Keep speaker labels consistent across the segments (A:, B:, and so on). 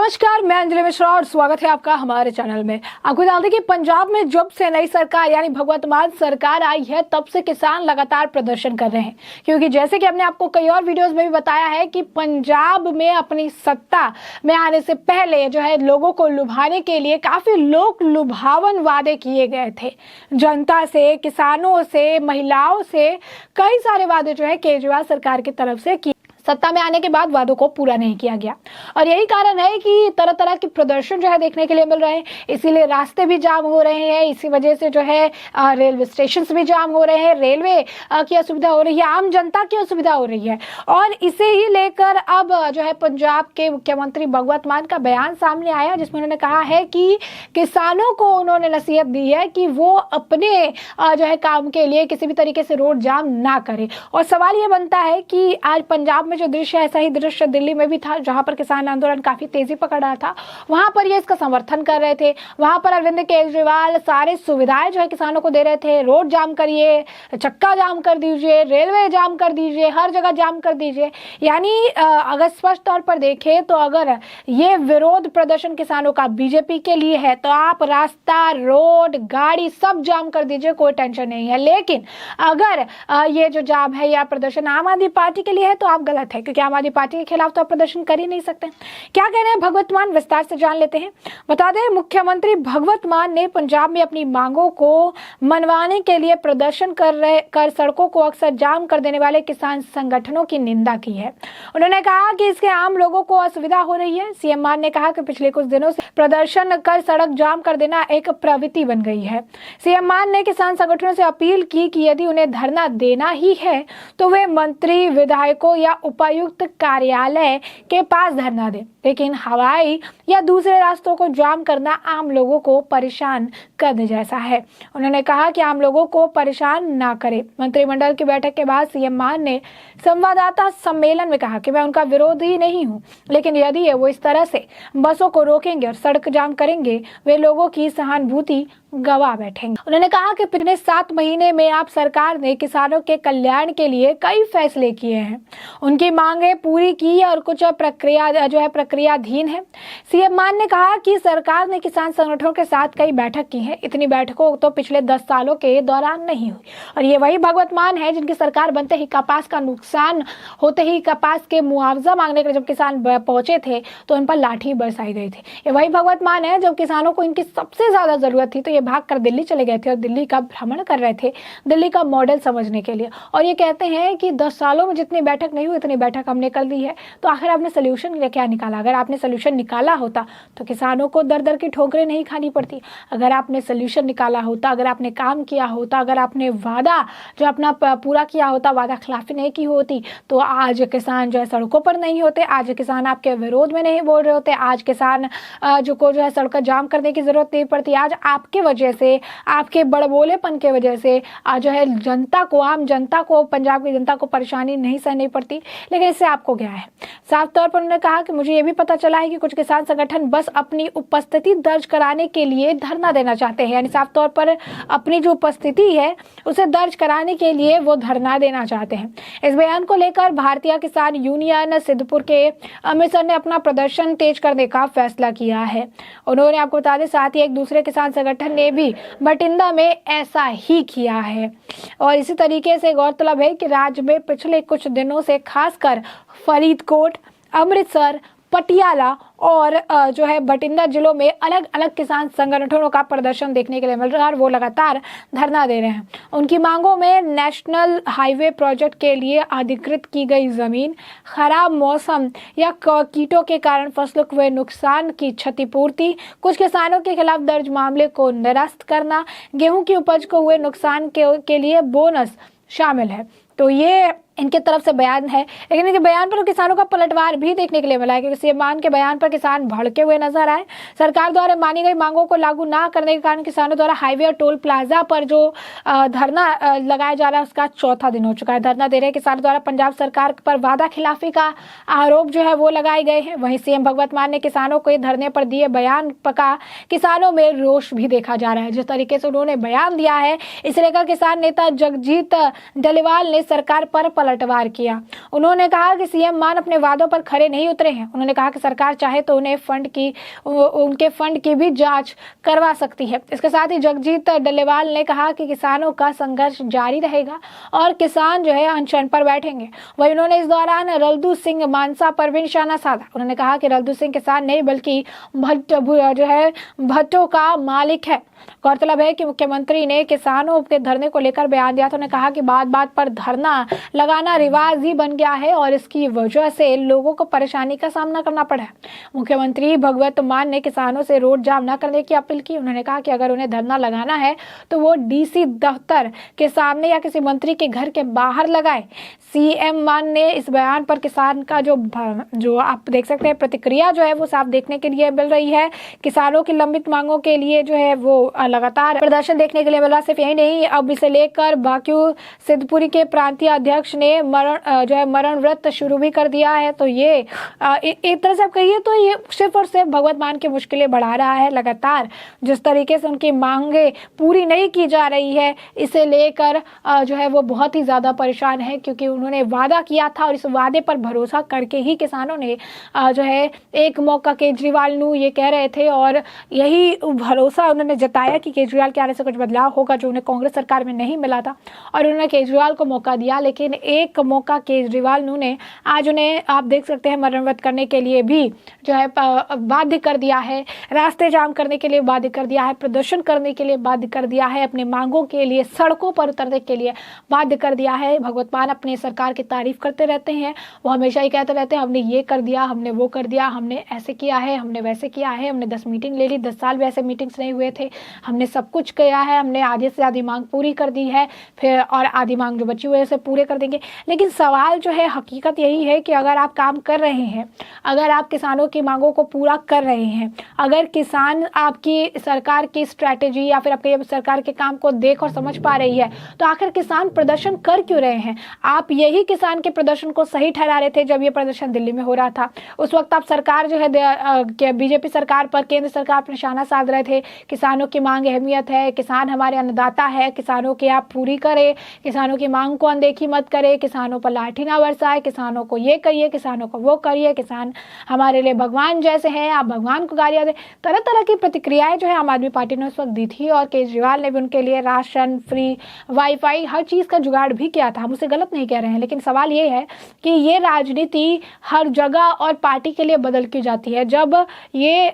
A: नमस्कार, मैं अंजलि मिश्रा और स्वागत है आपका हमारे चैनल में। आपको बता दें कि पंजाब में जब से नई सरकार यानी भगवंत मान सरकार आई है तब से किसान लगातार प्रदर्शन कर रहे हैं, क्योंकि जैसे कि हमने आपको कई और वीडियोस में भी बताया है कि पंजाब में अपनी सत्ता में आने से पहले जो है लोगों को लुभाने के लिए काफी लोक लुभावन वादे किए गए थे। जनता से, किसानों से, महिलाओं से कई सारे वादे जो है केजरीवाल सरकार की तरफ से किए। सत्ता में आने के बाद वादों को पूरा नहीं किया गया और यही कारण है कि तरह तरह के प्रदर्शन जो है देखने के लिए मिल रहे हैं। इसीलिए रास्ते भी जाम हो रहे हैं, इसी वजह से जो है रेलवे स्टेशन भी जाम हो रहे हैं, रेलवे की असुविधा हो रही है, आम जनता की असुविधा हो रही है। और इसे ही लेकर अब जो है पंजाब के मुख्यमंत्री भगवंत मान का बयान सामने आया, जिसमें उन्होंने कहा है कि किसानों को उन्होंने नसीहत दी है कि वो अपने जो है काम के लिए किसी भी तरीके से रोड जाम ना करे। और सवाल ये बनता है कि आज पंजाब जो दृश्य ऐसा ही दृश्य दिल्ली में भी था, जहां पर किसान आंदोलन काफी तेजी पकड़ रहा था। वहां पर ये इसका समर्थन कर रहे थे। वहां पर अरविंद केजरीवाल सारे सुविधाएं जो है किसानों को दे रहे थे। रोड जाम करिए, चक्का जाम कर दीजिए, रेलवे जाम कर दीजिए, हर जगह जाम कर दीजिए। यानी अगर स्पष्ट तौर पर देखें तो अगर ये विरोध प्रदर्शन किसानों का बीजेपी के लिए है तो आप रास्ता, रोड, गाड़ी सब जाम कर दीजिए, कोई टेंशन नहीं है। लेकिन अगर ये जो जाम है या प्रदर्शन आम आदमी पार्टी के लिए है तो आप गलत है, क्योंकि आम आदमी पार्टी के खिलाफ तो आप प्रदर्शन कर ही नहीं सकते। क्या कह रहे हैं भगवंत मान, विस्तार से जान लेते हैं। बता दें, मुख्यमंत्री भगवंत मान ने पंजाब में अपनी मांगों को मनवाने के लिए प्रदर्शन कर सड़कों को अक्सर जाम कर देने वाले किसान संगठनों की निंदा की है। उन्होंने कहा कि इसके आम लोगों को असुविधा हो रही है। सीएम मान ने कहा कि पिछले कुछ दिनों से प्रदर्शन कर सड़क जाम कर देना एक प्रवृत्ति बन गई है। सीएम मान ने किसान संगठनों से अपील की कि यदि उन्हें धरना देना ही है तो वे मंत्री, विधायकों या उपायुक्त कार्यालय के पास धरना दे, लेकिन हवाई या दूसरे रास्तों को जाम करना आम लोगों को परेशान करने जैसा है। उन्होंने कहा कि आम लोगों को परेशान ना करे। मंत्रिमंडल की बैठक के बाद सीएम मान ने संवाददाता सम्मेलन में कहा कि मैं उनका विरोधी नहीं हूं, लेकिन यदि वो इस तरह से बसों को रोकेंगे और सड़क जाम करेंगे, वे लोगों की सहानुभूति गवा बैठेंगे। उन्होंने कहा कि पिछले 7 महीने में आप सरकार ने किसानों के कल्याण के लिए कई फैसले किए हैं, उनकी मांगें पूरी की और कुछ प्रक्रिया जो है प्रक्रियाधीन है। सीएम मान ने कहा कि सरकार ने किसान संगठनों के साथ कई बैठक की है। इतनी बैठकों तो पिछले 10 सालों के दौरान नहीं हुई। और ये वही भगवंत मान है जिनकी सरकार बनते ही कपास का नुकसान होते ही कपास के मुआवजा मांगने के लिए जब किसान पहुंचे थे तो उन पर लाठी बरसाई गई थी। ये वही भगवंत मान है जब किसानों को इनकी सबसे ज्यादा जरूरत थी तो ये भागकर दिल्ली चले गए थे और दिल्ली का भ्रमण कर रहे थे, दिल्ली का मॉडल समझने के लिए। और ये कहते हैं कि 10 सालों में जितनी बैठक नहीं हुई उतनी बैठक हमने कर ली है। तो आखिर आपने सोल्यूशन क्या निकाला? अगर आपने सोल्यूशन निकाला होता तो किसानों को दर दर की ठोकरें नहीं खानी पड़ती। अगर आपने सोल्यूशन निकाला होता, अगर आपने काम किया होता, अगर आपने वादा जो अपना पूरा किया होता, वादा खिलाफी नहीं की होती, तो आज किसान जो है सड़कों पर नहीं होते, आज किसान आपके विरोध में नहीं बोल रहे होते, आज किसान जो है सड़क जाम करने की जरूरत नहीं पड़ती। आज आपके वजह से, आपके बड़बोलेपन के वजह से जो है जनता को, आम जनता को, पंजाब की जनता को परेशानी नहीं सहनी पड़ती। लेकिन इससे आपको क्या है? साफ तौर पर उन्होंने कहा कि मुझे ये भी पता चला है कि कुछ किसान संगठन बस अपनी उपस्थिति दर्ज कराने के लिए धरना देना चाहते हैं। यानी साफ तौर पर अपनी जो उपस्थिति है उसे दर्ज कराने के लिए वो धरना देना चाहते हैं। इस बयान को लेकर भारतीय किसान यूनियन सिद्धपुर के अमृतसर ने अपना प्रदर्शन तेज करने का फैसला किया है। उन्होंने, आपको बता दें, साथ ही एक दूसरे किसान संगठन ने भी बठिंडा में ऐसा ही किया है। और इसी तरीके से गौरतलब है कि राज्य में पिछले कुछ दिनों से खासकर फरीदकोट, अमृतसर, पटियाला और जो है बठिंडा जिलों में अलग अलग किसान संगठनों का प्रदर्शन देखने के लिए मिल रहा है और वो लगातार धरना दे रहे हैं। उनकी मांगों में नेशनल हाईवे प्रोजेक्ट के लिए अधिकृत की गई जमीन, खराब मौसम या कीटों के कारण फसलों को हुए नुकसान की क्षतिपूर्ति, कुछ किसानों के खिलाफ दर्ज मामले को निरस्त करना, गेहूं की उपज को हुए नुकसान के लिए बोनस शामिल है। तो ये इनके तरफ से बयान है। लेकिन इनके बयान पर किसानों का पलटवार भी देखने के लिए मिला है, क्योंकि सीएम मान के बयान पर किसान भड़के हुए नजर आए। सरकार द्वारा मानी गई मांगों को लागू ना करने के कारण किसानों द्वारा हाईवे और टोल प्लाजा पर जो धरना लगाया जा रहा है उसका 4था दिन हो चुका है। धरना दे रहे किसानों द्वारा पंजाब सरकार पर वादा खिलाफी का आरोप जो है वो लगाए गए हैं। वहीं सीएम भगवंत मान ने किसानों को धरने पर दिए बयान का किसानों में रोष भी देखा जा रहा है। जिस तरीके से उन्होंने बयान दिया है इसे लेकर किसान नेता जगजीत डलीवाल ने सरकार पर पलटवार किया। उन्होंने कहा कि सीएम मान अपने वादों पर खरे नहीं उतरे हैं। उन्होंने कहा कि सरकार चाहे तो उनके फंड की भी जांच करवा सकती है। इसके साथ ही जगजीत डल्लेवाल ने कहा कि किसानों का संघर्ष जारी रहेगा और किसान जो है अनशन पर बैठेंगे। वहीं उन्होंने इस दौरान रल्दू सिंह मानसा पर भी निशाना साधा। उन्होंने कहा कि रल्दू सिंह किसान नहीं बल्कि भट्टों का मालिक है। गौरतलब है कि मुख्यमंत्री ने किसानों के धरने को लेकर बयान दिया था। उन्होंने कहा कि बात बात पर धरना लगाना रिवाज ही बन गया है और इसकी वजह से लोगों को परेशानी का सामना करना पड़ा है। मुख्यमंत्री भगवत मान ने किसानों से रोड जाम न करने की अपील की। उन्होंने कहा कि अगर उन्हें धरना लगाना है तो वो डीसी दफ्तर के सामने या किसी मंत्री के घर के बाहर लगाए। सीएम मान ने इस बयान पर किसान का जो आप देख सकते हैं प्रतिक्रिया जो है वो साफ देखने के लिए मिल रही है। किसानों की लंबित मांगों के लिए जो है वो लगातार प्रदर्शन देखने के लिए मिल रहा। सिर्फ यही नहीं, अब इसे लेकर बाक्यू सिद्धपुरी के प्रांतीय अध्यक्ष ने मरण व्रत शुरू भी कर दिया है। तो ये एक तरह से आप कहिए तो ये सिर्फ और सिर्फ भगवत मान की मुश्किलें बढ़ा रहा है। लगातार जिस तरीके से उनकी मांगे पूरी नहीं की जा रही है, इसे लेकर जो है वो बहुत ही ज्यादा परेशान है, क्योंकि उन्होंने वादा किया था और इस वादे पर भरोसा करके ही किसानों ने जो है एक मौका केजरीवाल नू ये कह रहे थे और यही भरोसा उन्होंने जताया कि केजरीवाल के आने से कुछ बदलाव होगा, जो उन्हें कांग्रेस सरकार में नहीं मिला था। और उन्होंने केजरीवाल को मौका दिया, लेकिन एक मौका केजरीवाल नू ने आज उन्हें आप देख सकते हैं मरण व्रत करने के लिए भी जो है बाध्य कर दिया है, रास्ते जाम करने के लिए बाध्य कर दिया है, प्रदर्शन करने के लिए बाध्य कर दिया है, अपने मांगों के लिए सड़कों पर उतरने के लिए बाध्य कर दिया है। भगवत मान अपने सरकार की तारीफ करते रहते हैं, वो हमेशा ही कहते रहते हैं हमने ये कर दिया, हमने वो कर दिया, हमने ऐसे किया है, हमने वैसे किया है, हमने 10 मीटिंग ले ली, 10 साल भी ऐसे मीटिंग्स नहीं हुए थे, हमने सब कुछ किया है, हमने आधे से आधी मांग पूरी कर दी है, फिर और आधी मांग जो बची हुई है उसे पूरे कर देंगे। लेकिन सवाल जो है हकीकत यही है कि अगर आप काम कर रहे हैं, अगर आप किसानों की मांगों को पूरा कर रहे हैं, अगर किसान आपकी सरकार की स्ट्रैटेजी या फिर आपके सरकार के काम को देख और समझ पा रही है, तो आखिर किसान प्रदर्शन कर क्यों रहे हैं? आप यही किसान के प्रदर्शन को सही ठहरा रहे थे जब ये प्रदर्शन दिल्ली में हो रहा था। उस वक्त आप सरकार जो है बीजेपी सरकार पर, केंद्र सरकार पर निशाना साध रहे थे, किसानों की मांग अहमियत है, किसान हमारे अन्नदाता है, किसानों की आप पूरी करें, किसानों की मांग को अनदेखी मत करें, किसानों पर लाठी ना बरसाए, किसानों को ये करिए, किसानों को वो करिए, किसान हमारे लिए भगवान जैसे हैं, आप भगवान को गालियां दें। तरह तरह की प्रतिक्रियाएं जो है आम आदमी पार्टी ने उस वक्त दी थी और केजरीवाल ने भी उनके लिए राशन, फ्री वाईफाई, हर चीज़ का जुगाड़ भी किया था। हम उसे गलत नहीं कह रहे हैं, लेकिन सवाल ये है कि ये राजनीति हर जगह और पार्टी के लिए बदल की जाती है। जब ये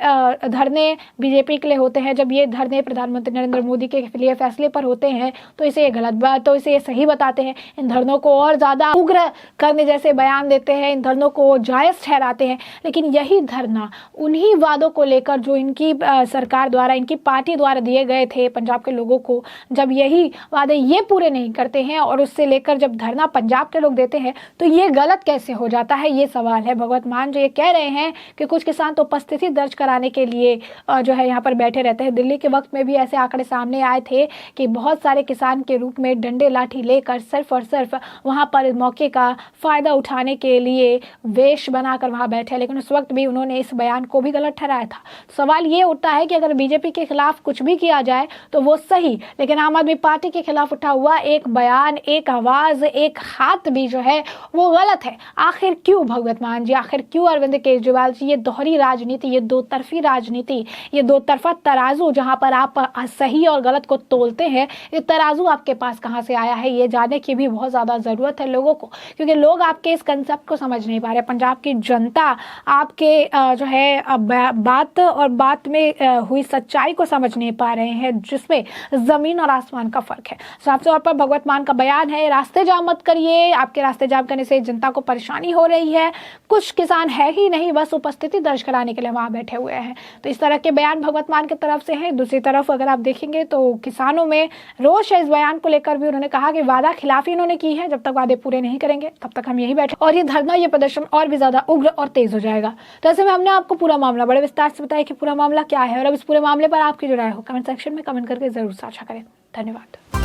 A: धरने बीजेपी के लिए होते हैं, जब ये धरने प्रधानमंत्री नरेंद्र मोदी के लिए फैसले पर होते हैं, तो इसे गलत बात, तो इसे सही बताते हैं, इन धरनों को और ज़्यादा उग्र करने जैसे बयान देते हैं, इन धरनों को जायज़ ठहराते हैं। लेकिन यही धरना उन्हीं वादों को लेकर जो इनकी सरकार द्वारा, इनकी पार्टी द्वारा दिए गए थे पंजाब के लोगों को, जब यही वादे ये पूरे नहीं करते हैं और उससे लेकर जब धरना पंजाब के लोग देते हैं, तो ये गलत कैसे हो जाता है, ये सवाल है। भगवत मान जो ये कह रहे हैं कि कुछ किसान तो उपस्थिति दर्ज कराने के लिए जो है यहाँ पर बैठे रहते हैं। दिल्ली के वक्त में भी ऐसे आंकड़े सामने आए थे कि बहुत सारे किसान के रूप में डंडे लाठी लेकर सिर्फ और सिर्फ वहाँ पर मौके का फ़ायदा उठाने के लिए वेश बनाकर वहाँ बैठे, लेकिन उस वक्त भी उन्होंने इस बयान को भी गलत ठहराया था। सवाल ये उठता है कि अगर बीजेपी के खिलाफ कुछ भी किया जाए तो वो सही, लेकिन आम आदमी पार्टी के खिलाफ उठा हुआ एक बयान, एक आवाज़, एक हाथ भी जो है वो गलत है। आखिर क्यों भगवत मान जी, आखिर क्यों अरविंद केजरीवाल जी? ये दोहरी राजनीति, ये दो तरफी राजनीति, ये दो तरफा तराजू जहाँ पर आप सही और गलत को तोलते हैं, ये तराजू आपके पास कहाँ से आया है, ये जानने की भी बहुत ज़्यादा ज़रूरत है लोगों को, क्योंकि लोग आपके इस कंसेप्ट को समझ नहीं पा रहे। पंजाब की जनता आपके जो है बात और बात में हुई सच्चाई को समझ नहीं पा रहे हैं, जिसमें ज़मीन और आसमान का फ़र्क है। साफ तौर पर भगवत मान का बयान है, रास्ते जाम मत करिए, आपके रास्ते जाम करने से जनता को परेशानी हो रही है, कुछ किसान है ही नहीं, बस उपस्थिति दर्ज कराने के लिए वहाँ बैठे हुए हैं। तो इस तरह के बयान भगवत मान की तरफ से हैं। दूसरी तरफ अगर आप देखेंगे तो किसानों में रोष है इस बयान को लेकर भी। उन्होंने कहा कि वादा खिलाफी इन्होंने की है, जब तक वादे पूरे नहीं करेंगे तब तक हम यही बैठे और ये धरना, ये प्रदर्शन और भी ज्यादा उग्र और तेज हो जाएगा। तो ऐसे में हमने आपको पूरा मामला बड़े विस्तार से बताया कि पूरा मामला क्या है, और अब इस पूरे मामले पर आपकी जो राय हो कमेंट सेक्शन में कमेंट करके जरूर साझा करें। धन्यवाद।